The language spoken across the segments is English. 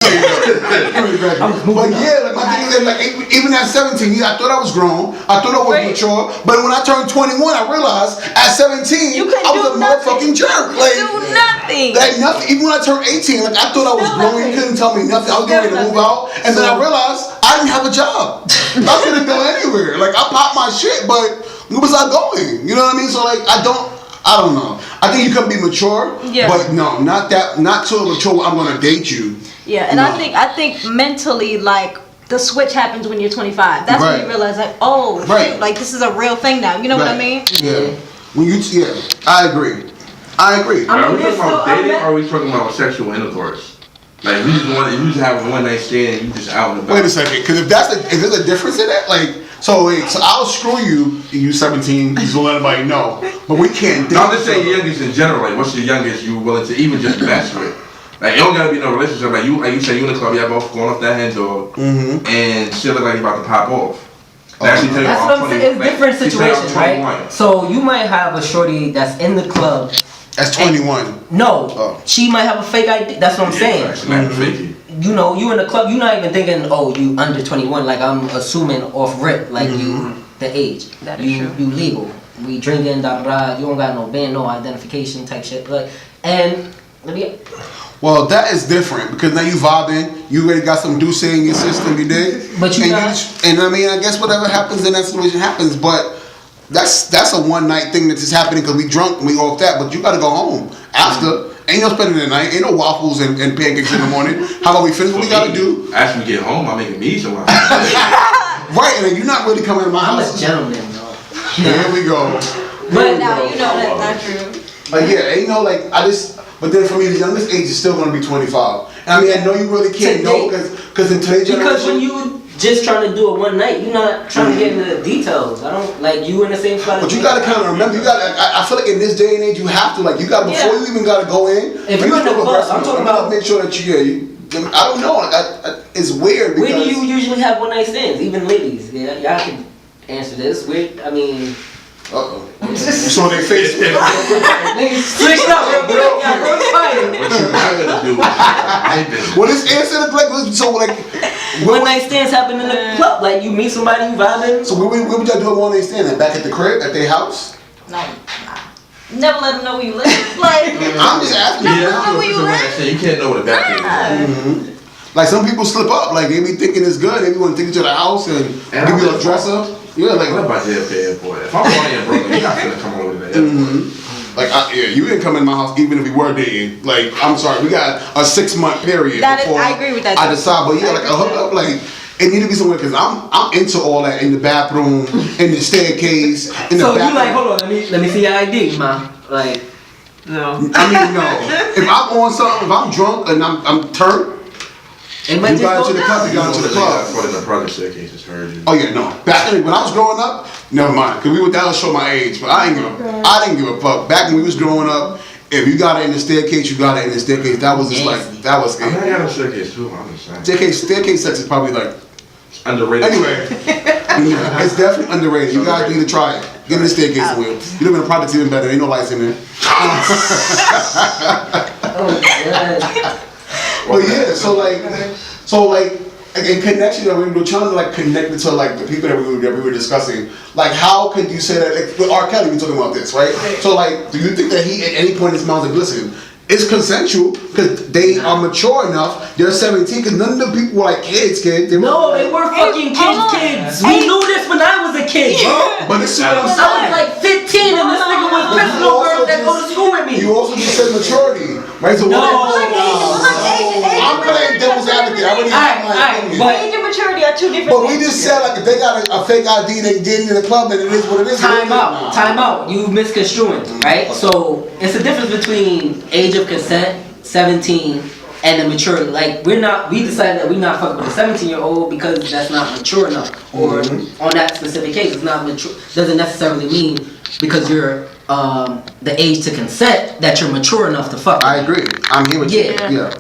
But yeah, like my thing is that, like even at 17, yeah, I thought I was grown. I thought I was mature. But when I turned 21, I realized at 17 I was a motherfucking jerk. Like do nothing. Like nothing. Even when I turned 18, like I thought I was grown. You couldn't tell me nothing. I was getting ready to move out, and then I realized I didn't have a job. I couldn't go anywhere. Like I popped my shit, but where was I going? You know what I mean? So like I don't know. I think you can be mature, but no, not so mature where I'm gonna date you. Yeah, and I think mentally, like the switch happens when you're 25. That's when you realize, like, oh, shoot, like this is a real thing now. You know what I mean? Yeah. When I agree. Are we talking about dating, or are we talking about sexual intercourse? Like you just have a one night stand and you just out and about. Wait a second, because if there's a difference in that, like. So I'll screw you 17, just to let everybody know. But we can't date. No, I'm just saying your youngest in general. Like, what's your youngest you willing to even just mess with? Like, it don't gotta be no relationship. Like you said, you in the club, y'all both going off that hand dog, and shit look like you about to pop off. That's what I'm saying. It's different situations, right? So you might have a shorty that's in the club. That's 21. No, she might have a fake ID. That's what I'm saying. You know, you in the club, you're not even thinking, oh, you under 21. Like I'm assuming off rip, like you the age. That is true. You legal. We drinking, da da. You don't got no band, no identification type shit. Like, and well, that is different because now you vibing. You already got some Douce in your system, you dig? But and I mean, I guess whatever happens in that situation happens. But that's a one night thing that's just happening because we drunk and we off that. But you got to go home after. Ain't no spending the night. Ain't no waffles and pancakes in the morning. How about we finish what we gotta do? After we get home, I'm making me some. Right, and then you're not really coming to my house. I'm a gentleman, though. Here we go. But now you know that's not true. Like ain't no like But then for me, the youngest age is still gonna be 25. And I mean, I know you really can't know because in today's generation. Because when you just trying to do it one night, you're not trying to get into the details. I don't like you in the same spot. But you gotta kind of remember. You gotta. I feel like in this day and age, you have to like. You gotta before you even gotta go in. If you're in the club, I'm talking about make sure that you. I don't know. It's weird. Because where do you usually have one night stands? Even ladies, y'all can answer this. I mean. So they face it. Switched up real quick. What you gotta do? What is answer like? So like, one night stands happen in the club. Like you meet somebody, you vibing. So where would y'all do a one night stand? Back at the crib, at their house? No. Never let them know where you live. Like I'm just asking. Never know where you live. You can't know what the back is. Like some people slip up. Like they be thinking it's good. They be want to take you to the house and give you a dress up. Yeah, like what about JFK Airport? If I'm going in Brooklyn, you're not gonna come over to the airport. Like you didn't come in my house even if we were dating. Like I'm sorry, we got a 6-month period. Before I agree with that. I decide, but like a hookup, like it need to be somewhere because I'm into all that in the bathroom, in the staircase, in the bathroom. So you like, hold on, let me see your ID, ma. Like, no. I mean, no. If I'm on something, if I'm drunk and I'm turned. You got into the club. You got into the club. The project staircase just heard you. Oh yeah, no. Back when I was growing up, never mind. Cause that'll show my age. But I didn't give a fuck. Back when we was growing up, if you got it in the staircase, you got it in the staircase. That was just like that was. I got a staircase too. I'm just saying. Staircase sex is probably like underrated. Anyway, it's definitely underrated. You guys need to try it. Get in the staircase wheel. You live in a project even better. Ain't no lights in there. Oh god. But yeah, so like in connection that we were trying to like connect it to like the people that we were discussing. Like how could you say that like, with R. Kelly we talking about this, right? So like do you think that he at any point in his mouth like listen, it's consensual because they are mature enough. They're 17 because none of the people were like kids. They were fucking kids. We knew this when I was a kid, bro. But this is what I'm saying. I was like 15 and this nigga was pissing on girls that go to school with me. You also just said maturity, right? So I'm playing devil's advocate. I already have my opinion. Age and maturity are two different things. But we just said like if they got a fake ID, they get in the club, then it is what it is. Time out. You misconstruing, right? So it's a difference between age of consent, 17, and the maturity. Like we decided that we're not fucking with a 17-year-old because that's not mature enough. Or on that specific case, it's not mature. Doesn't necessarily mean because you're the age to consent that you're mature enough to fuck. I agree. I'm here with you. Yeah.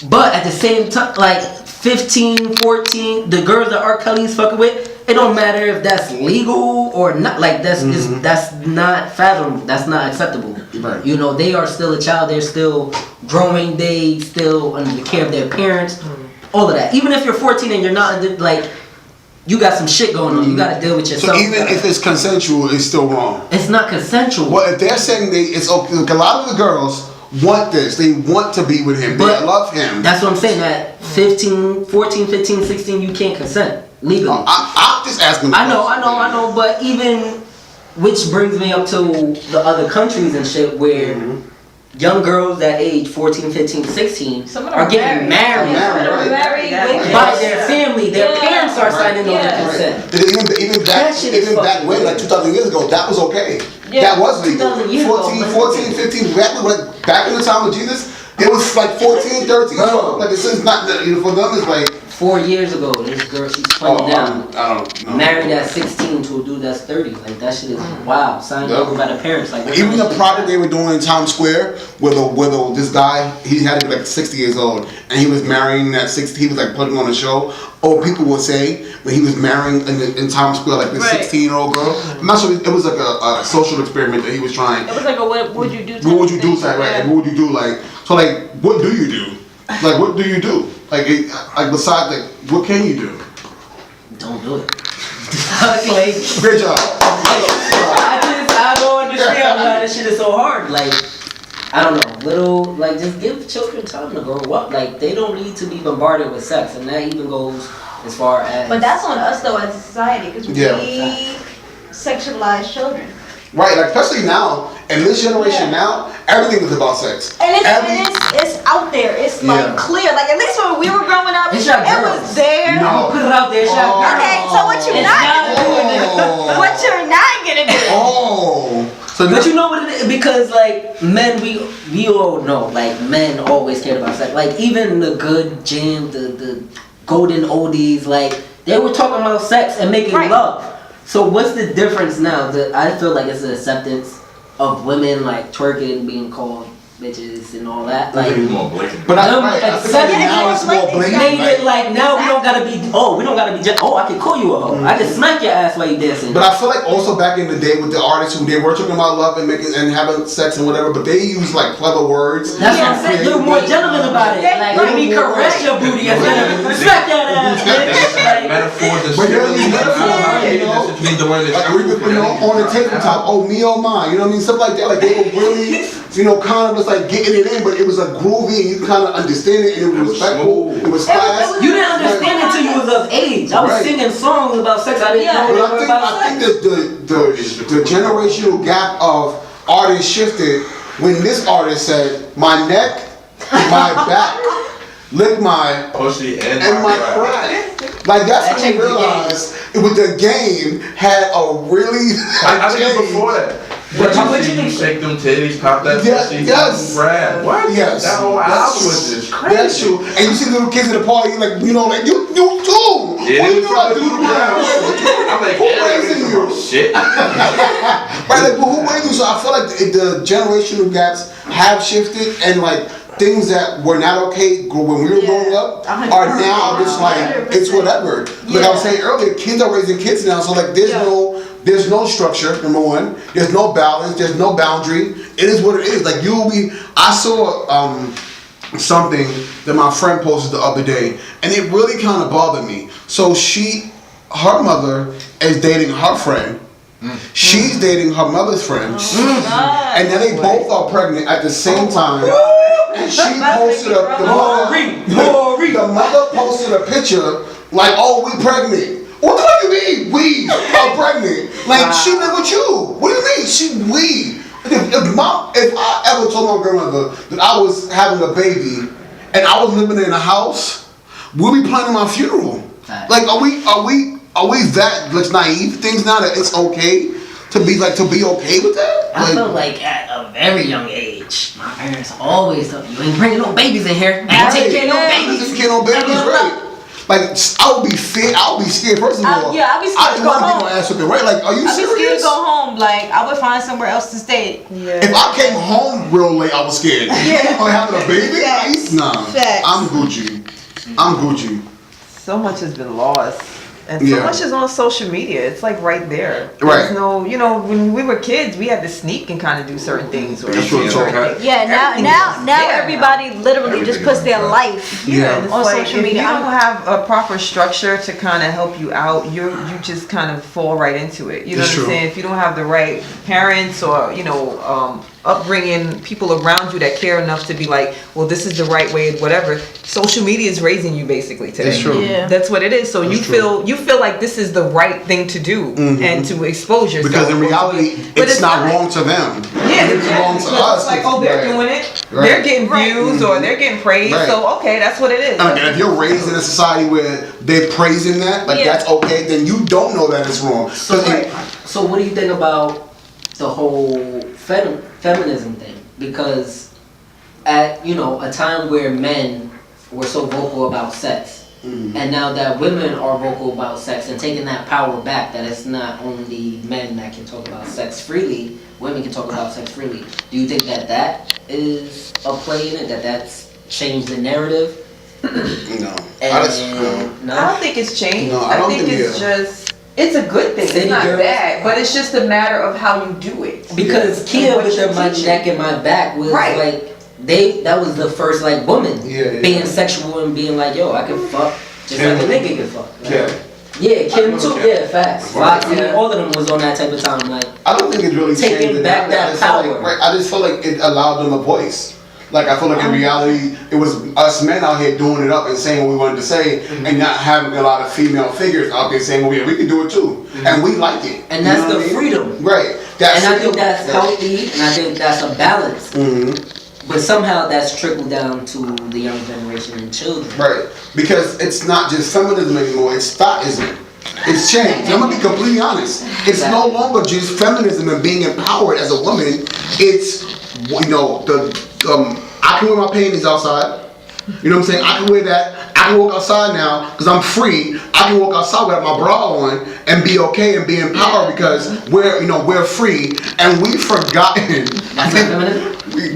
But at the same time, like 15, 14, the girls that R. Kelly's fucking with, it don't matter if that's legal or not. Like that's not fathomable. That's not acceptable. Right. You know, they are still a child. They're still growing. They still under the care of their parents. all of that. Even if you're 14 and you're not like, you got some shit going on. You got to deal with yourself. So even if it's consensual, it's still wrong. It's not consensual. Well, if they're saying it's okay, like a lot of the girls want this. They want to be with him. They love him. That's what I'm saying. At 14, 15, 16, you can't consent legally. I'm just asking. I know. But even, which brings me up to the other countries and shit where young girls that age 14, 15, 16 are getting married by their family. Their parents are signing over consent. Even back when, like 2,000 years ago, that was okay. Yeah. That was legal. 14, 15, back in the time of Jesus, it was like 14, 13. Like this is not, for them, it's like 4 years ago, this girl, she's 20 down. I don't know. Married at 16 to a dude that's 30. Like, that shit is wild. Signed over by the parents. Like, even the project they were doing in Times Square, where this guy, he had to be like 60 years old, and he was marrying at 60, he was like putting on a show. Or people would say when he was marrying in Times Square, like this 16-year-old girl. I'm not sure, it was like a social experiment that he was trying. It was like a what would you do? What would you do? Like, right? What would you do? Like, so like, what do you do? Like, what do you do? Like besides, like, what can you do? Don't do it. Great job. I don't understand why this shit is so hard. Like, I don't know, just give children time to grow up. Like, they don't need to be bombarded with sex, and that even goes as far as. But that's on us though as a society, because we sexualize children. Right, like especially now, in this generation now, everything is about sex. And it's out there. It's like clear. Like at least when we were growing up, it was there. No. Put it out there. Okay, so what you're not doing? What you're not gonna do? So but you know what it is? Because like men, we all know, like men always cared about sex. Like even the good jam, the golden oldies, like they were talking about sex and making love. So what's the difference now? I feel like it's the acceptance of women like twerking, being called bitches and all that. Like, but I think now it's more blatant. Like now we don't gotta be. I can call you a hoe. I can smack your ass while you dancing. But I feel like also back in the day with the artists who they were talking about love and making and having sex and whatever, but they use like clever words. That's what I'm saying. You're more gentleman about it. Like let me caress your booty and smack that ass, bitch. Metaphors and shit. Like we would put on the tabletop, oh me, oh mine, you know what I mean? Stuff like that. Like they were really, kind of just like getting it in, but it was like groovy and you kind of understand it and it was respectful. It was class. You didn't understand it until you was of age. I was singing songs about sex. I didn't know but about sex. I think the generational gap of artists shifted when this artist said, my neck, my back, lick my pussy and my crack. Like that's when you realized the game had a really. I think it was before that. But you shake them titties, pop that pussy, grab. What? Yes. That whole album was just crazy. That's true. And you see little kids at the party, like you too. Yeah, what do you know I do to ground? I'm like, who raising you? Shit. Right, like, but who raising you? So I feel like the generational gaps have shifted, and like things that were not okay when we were growing up are now just like it's whatever. Like I was saying earlier, kids are raising kids now, so like there's no structure, number one. There's no balance. There's no boundary. It is what it is. Like I saw something that my friend posted the other day, and it really kind of bothered me. So her mother is dating her friend. She's dating her mother's friend. And then they both are pregnant at the same time. And she posted the mother posted a picture like, oh, we pregnant. What the fuck you mean? We are pregnant. Like, she live with you. What do you mean? We. If I ever told my grandmother that I was having a baby and I was living in a house, we'll be planning my funeral. Like, are we that like naive things now that it's okay to be okay with that? I feel like at a very young age, my parents always told me, you ain't bringing no babies in here. Ain't taking care of no babies. Taking care of no babies, right? Like, I would be scared, first of all. I'd be scared to go home. I didn't want to get no ass whipping, right? Like, are you serious? I'd be scared to go home. Like, I would find somewhere else to stay. Yeah. If I came home real late, I was scared. Or having a baby? Nah. I'm Gucci. So much has been lost. And so much is on social media. It's like right there. There's no, when we were kids, we had to sneak and kind of do certain things. Or certain things. Yeah, now everybody literally just puts their life on social media. If you don't have a proper structure to kind of help you out, you just kind of fall right into it. You know what I'm saying? If you don't have the right parents or, upbringing, people around you that care enough to be like, well, this is the right way, whatever. Social media is raising you basically today. It's true. Yeah. That's what it is. So you feel like this is the right thing to do and to expose yourself. Because in reality, it's not wrong to them. Yeah, it's wrong to us. It's like, they're doing it. Right. They're getting views or they're getting praise. Right. So okay, that's what it is. And if you're raised in a society where they're praising that, that's okay, then you don't know that it's wrong. So what do you think about the whole feminism thing? Because at a time where men were so vocal about sex, and now that women are vocal about sex and taking that power back, that it's not only men that can talk about sex freely, women can talk about sex freely. Do you think that is a play in it? That's changed the narrative? No. I don't think it's changed. No, I think it's just. It's a good thing. It's not bad, but it's just a matter of how you do it. Because Kia with my neck and my back was like that was the first like woman being sexual and being like, yo, I can fuck just like a nigga can fuck. Like, yeah, Kim too. Yeah, facts. Foxy, all of them was on that type of time. Like I don't think it's really taking back that power. I just feel like it allowed them a voice. Like I feel like in reality, it was us men out here doing it up and saying what we wanted to say, and not having a lot of female figures out there saying, "Well, yeah, we can do it too," and we like it. And that's the freedom, right? I think that's healthy, and I think that's a balance. But somehow that's trickled down to the young generation and children. Right, because it's not just feminism anymore; it's thoughism. It's changed. I'm gonna be completely honest. It's no longer just feminism and being empowered as a woman. It's I can wear my panties outside. You know what I'm saying? I can wear that. I can walk outside now because I'm free. I can walk outside without my bra on and be okay and be empowered because we're free, and we've forgotten. I think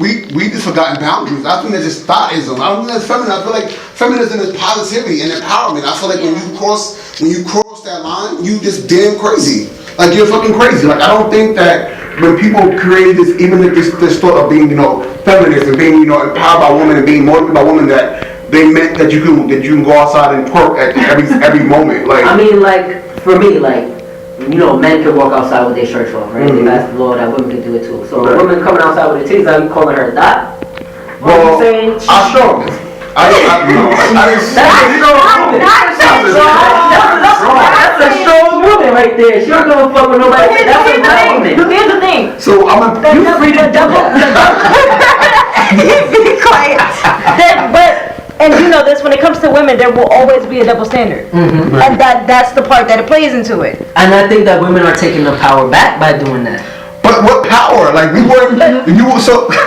we just forgotten boundaries. I think that's just thoughism. I don't think that's feminism. I feel like feminism is positivity and empowerment. I feel like when you cross that line, you just damn crazy. Like you're fucking crazy. Like I don't think that when people created this, even like this thought of being feminist and being empowered by women and being motivated by women, that they meant that you can go outside and twerk at every moment. Like I mean, like for me, like men can walk outside with their shirts off, right? That's the law that women can do it too. So a woman coming outside with her titties, are you calling her a thot? Well, you saying she's strong. That's a strong woman right there. She don't give a fuck with nobody. That's a black woman. Here's the thing. So you free to double. Be quiet. And you know this, when it comes to women, there will always be a double standard. And that's the part that it plays into it. And I think that women are taking the power back by doing that. But what power? Like we weren't.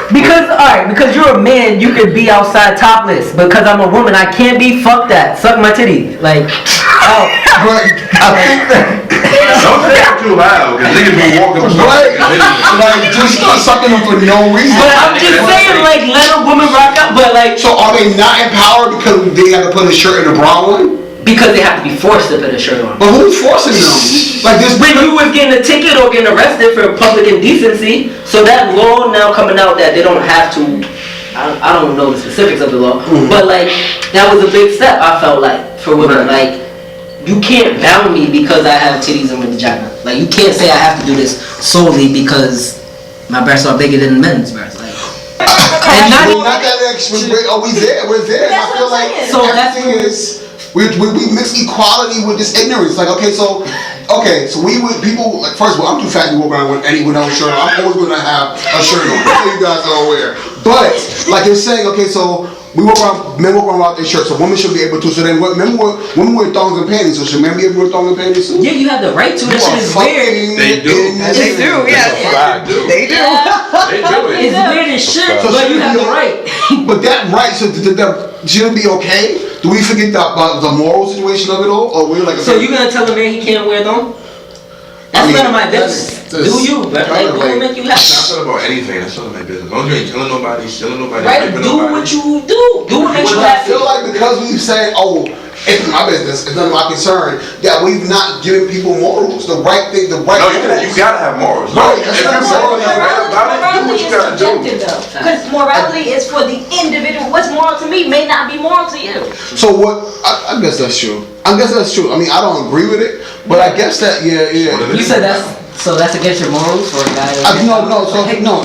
Because you're a man, you could be outside topless. Because I'm a woman, I can't be. Fuck that. Suck my titty. Like, But I think that. Don't say it too loud, because niggas be walking like just start sucking them for no reason. But I'm just saying, like, let a woman rock out. But like, so are they not empowered because they have to put a shirt and a bra on? Because they have to be forced to put a shirt on. But who's forcing them? Like this when you was getting a ticket or getting arrested for public indecency, so that law now coming out that they don't have to. I don't know the specifics of the law, but like that was a big step. I felt like for women, like you can't bound me because I have titties and a vagina. Like you can't say I have to do this solely because my breasts are bigger than men's breasts. Like, and not that extreme. Are we there? We're there. I feel like so everything is. We mix equality with this ignorance. Like, so we would people like first of all, I'm too fat to walk around with anyone else's shirt on. I'm always gonna have a shirt on. That's what you guys are aware. But like you're saying, so men walk around without their shirts, so women should be able to. So then women wear thongs and panties. So should men be able to wear thongs and panties too? Yeah, you have the right to. That shit is weird. They do. They do. Yeah. They do. They do it. It's weird as shit, So but you have the right. But that right, so that shouldn't be okay. Do we forget about the moral situation of it all, or we're like? So you gonna tell a man he can't wear them? That's none of my business. Do you? Like, do what make you happy? It's not about anything. That's none of my business. As long as you ain't killing nobody, stealing nobody, right? raping Do nobody. what you do. Do what makes you I happy. feel like because we say, it's my business, it's none of my concern that we've not given people morals, the right thing, the right. No, you gotta have morals. Right. If you're morally right about it, do what you gotta do. Because morality is for the individual. What's moral to me may not be moral to you. So what? I guess that's true. I mean, I don't agree with it, but I guess that yeah. You said that's against your morals for a guy? No.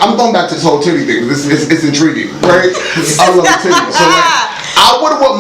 I'm going back to this whole titty thing. It's intriguing, right? I love titty. So like, I wouldn't want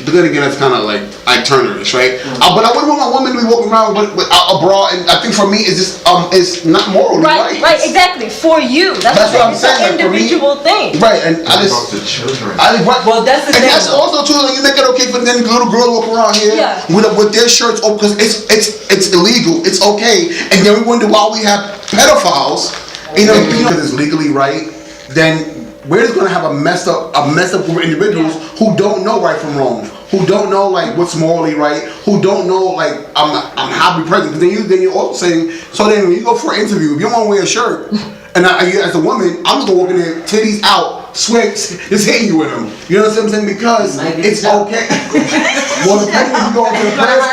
but then again, it's kind of like Turner-ish, right? But I wouldn't want my woman to be walking around with a bra, and I think for me, it's just it's not morally right. Right, exactly. For you, that's what I'm saying. It's an individual thing. Right, and I just the children. Well, that's the thing. And that's also too. Like, you make it okay for then little girls walk around here with their shirts open because it's illegal. It's okay, and then we wonder why we have pedophiles. You know, because it's legally right. Then we're just gonna have a messed up group of individuals who don't know right from wrong, who don't know like what's morally right, who don't know like I'm happy present. Because then you're also saying, so then when you go for an interview, if you don't want to wear a shirt, and as a woman, I'm just gonna walk in there, titties out, sweat, just hitting you with them. You know what I'm saying? Because it's okay. Well, depending if you go into the press,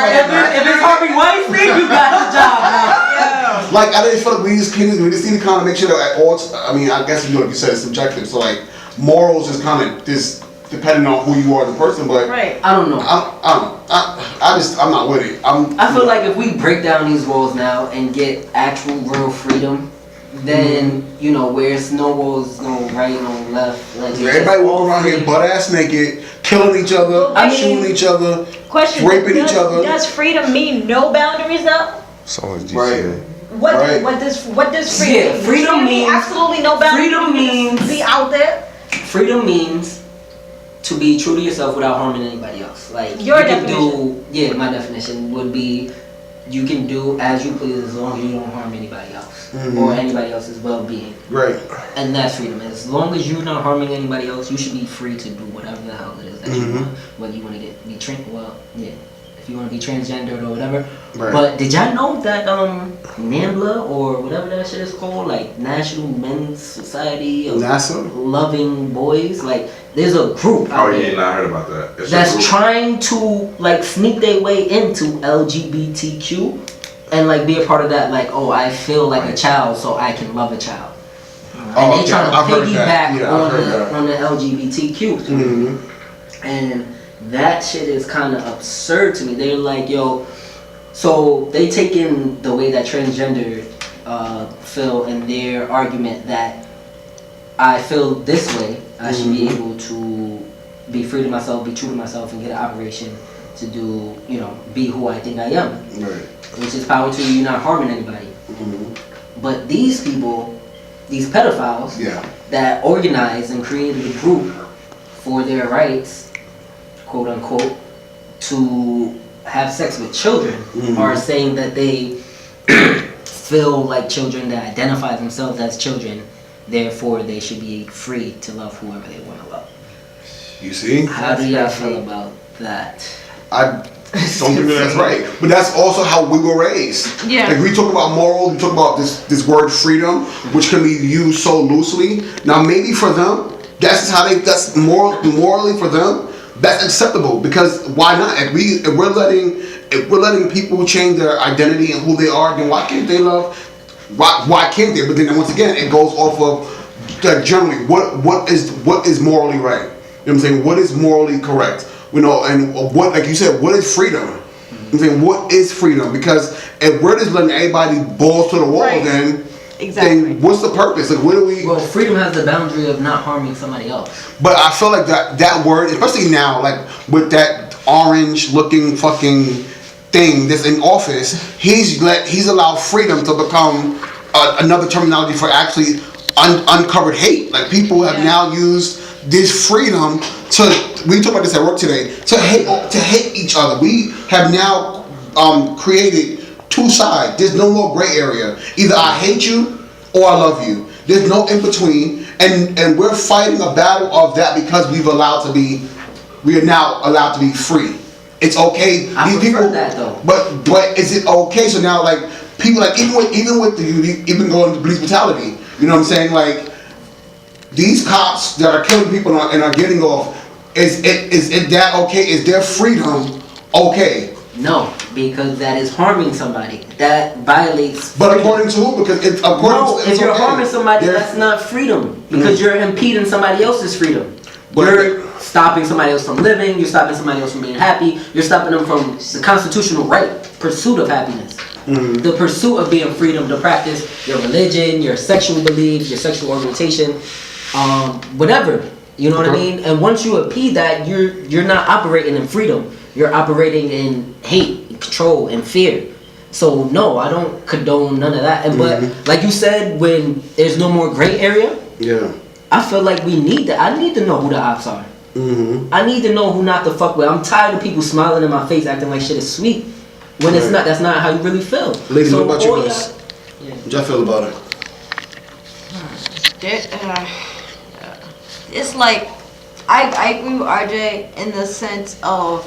if it's Harvey Weinstein, you got the job now. Like, I didn't feel like we just need to kind of make sure that at all. I mean, I guess like you said, it's subjective. So like, morals is kind of this depending on who you are as a person. But I don't know. I'm not with it. I feel like if we break down these walls now and get actual real freedom, then you know where it's no walls, no right, no left. Like everybody walking around here butt ass naked, killing each other, shooting each other, raping each other. Does freedom mean no boundaries though? So is right. What does freedom mean? Freedom means absolutely no boundaries. Freedom means be out there. Freedom means to be true to yourself without harming anybody else. Like your definition. My definition would be you can do as you please as long as you don't harm anybody else or anybody else's well-being. Right. And that's freedom. As long as you're not harming anybody else, you should be free to do whatever the hell it is that you want. Whether you want to be if you want to be transgendered or whatever. Right. But did y'all know that NAMBLA or whatever that shit is called, like National Men's Society of NASA? Loving Boys, like there's a group out there I heard about that. that's trying to like sneak their way into LGBTQ and like be a part of that, like, oh, I feel like a child so I can love a child. And they trying to piggyback on the LGBTQ. And that shit is kind of absurd to me. They're like, yo, so they take in the way that transgender feel in their argument that I feel this way, I should be able to be free to myself, be true to myself, and get an operation to do, be who I think I am. Right. Which is power to you, you're not harming anybody. But these people, these pedophiles that organized and created a group for their rights, quote unquote, to have sex with children are saying that they feel like children, that identify themselves as children, therefore they should be free to love whoever they want to love. You see? How do y'all feel about that? I don't think that's right. But that's also how we were raised. Yeah. Like we talk about morals, we talk about this word freedom, which can be used so loosely. Now maybe for them, that's morally for them, that's acceptable, because why not? If we're letting people change their identity and who they are, then why can't they love? Why can't they? But then once again, it goes off of generally what is morally right. You know what I'm saying? What is morally correct? And what, like you said, what is freedom? You know what I'm saying, what is freedom? Because if we're just letting everybody balls to the wall, then what's the purpose? Like, what do we? Well, freedom has the boundary of not harming somebody else. But I feel like that word, especially now, like with that orange-looking fucking thing that's in office, he's allowed freedom to become another terminology for actually uncovered hate. Like people have now used this freedom we talked about this at work today, to hate each other. We have now created two sides. There's no more gray area. Either I hate you or I love you. There's no in between, and we're fighting a battle of that because we are now allowed to be free. It's okay. I prefer that though. But is it okay? So now, like people, like even going to police brutality. You know what I'm saying? Like these cops that are killing people and are getting off. Is it that okay? Is their freedom okay? No, because that is harming somebody. That violates. But according to who? Because if you're harming somebody, that's not freedom. Because you're impeding somebody else's freedom. You're stopping somebody else from living. You're stopping somebody else from being happy. You're stopping them from the constitutional right, pursuit of happiness. The pursuit of being freedom to practice your religion, your sexual beliefs, your sexual orientation, whatever. You know what I mean? And once you impede that, you're not operating in freedom. You're operating in hate, control, and fear. So no, I don't condone none of that. And but like you said, when there's no more gray area, I feel like we need that. I need to know who the ops are. I need to know who not to fuck with. I'm tired of people smiling in my face, acting like shit is sweet when it's not. That's not how you really feel. Ladies, what about you guys? What y'all feel about it? It's like I agree with RJ in the sense of,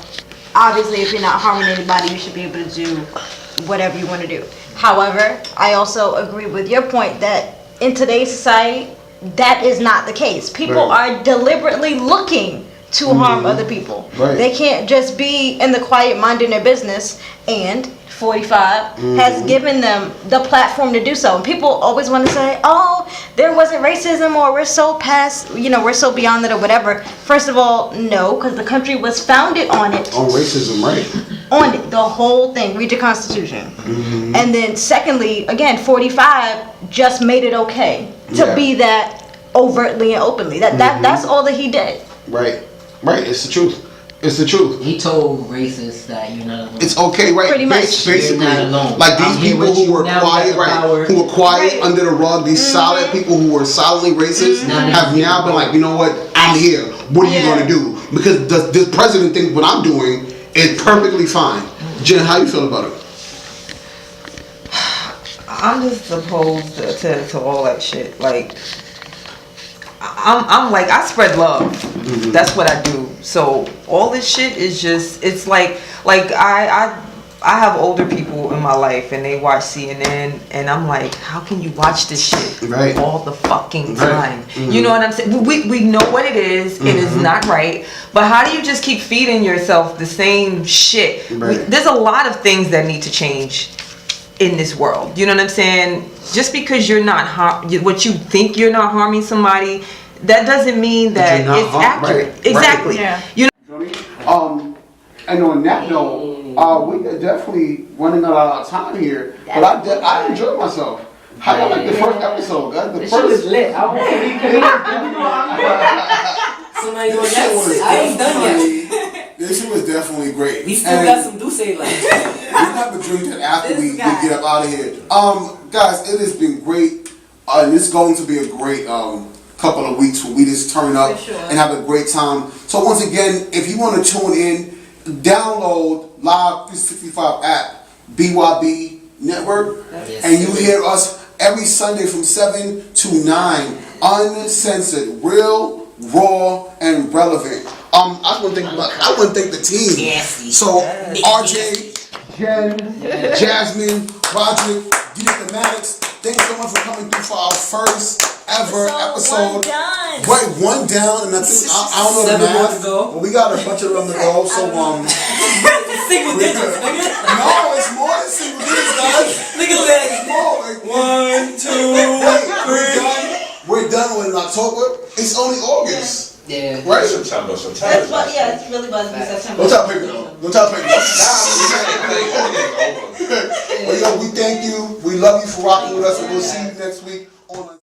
obviously, if you're not harming anybody, you should be able to do whatever you want to do. However, I also agree with your point that in today's society, that is not the case. People are deliberately looking to harm other people. They can't just be in the quiet minding their business, and 45 has given them the platform to do so. And people always want to say, oh, there wasn't racism, or we're so past, we're so beyond it, or whatever. First of all, no, because the country was founded on it. On racism, right. On it, the whole thing. Read your Constitution. And then secondly, again, 45 just made it okay to be that overtly and openly. That's all that he did. Right. It's the truth. It's the truth. He told racists that you're not alone. It's okay, right? Pretty much. Basically, you're not alone. like these people who were quiet, who were quiet under the rug, these solid people who were solidly racist, have now been like, you know what? I'm here. What are you going to do? Because this president thinks what I'm doing is perfectly fine. Jen, how you feel about it? I'm just opposed to all that shit. Like, I'm like, I spread love. That's what I do. So all this shit is just, it's like I have older people in my life and they watch CNN and I'm like, how can you watch this shit all the fucking time? You know what I'm saying? We know what it is. It is not right. But how do you just keep feeding yourself the same shit? There's a lot of things that need to change in this world. You know what I'm saying? Just because you're not what you think you're not harming somebody, that doesn't mean that it's accurate. Exactly. You know. And on that note, we are definitely running out of time here. But I enjoyed myself. How y'all like the first episode, guys? The first was lit. I ain't done yet. This shit was definitely great. We still got some Douce left. We have to drink that after we get up out of here. Guys, it has been great. And it's going to be a great couple of weeks where we just turn up and have a great time. So once again, if you want to tune in, download Live 365 app, BYB Network, and you hear us every Sunday from 7 to 9, uncensored, real, raw, and relevant. I want to thank the team. So RJ, Jen, Jasmine, Roderick, the Maddox, thanks so much for coming through for our first ever episode. One down, and I think I don't know the math, but we got a bunch of them to go. So single digits, nigga. No, it's more than single digits, guys. Look at that. It's more. 1, 2, 3. We're done in October. It's only August. Yeah. Right? September. It's really about to be September. Don't tell people. Well, yo, we thank you. We love you for rocking with us, and we'll see you next week on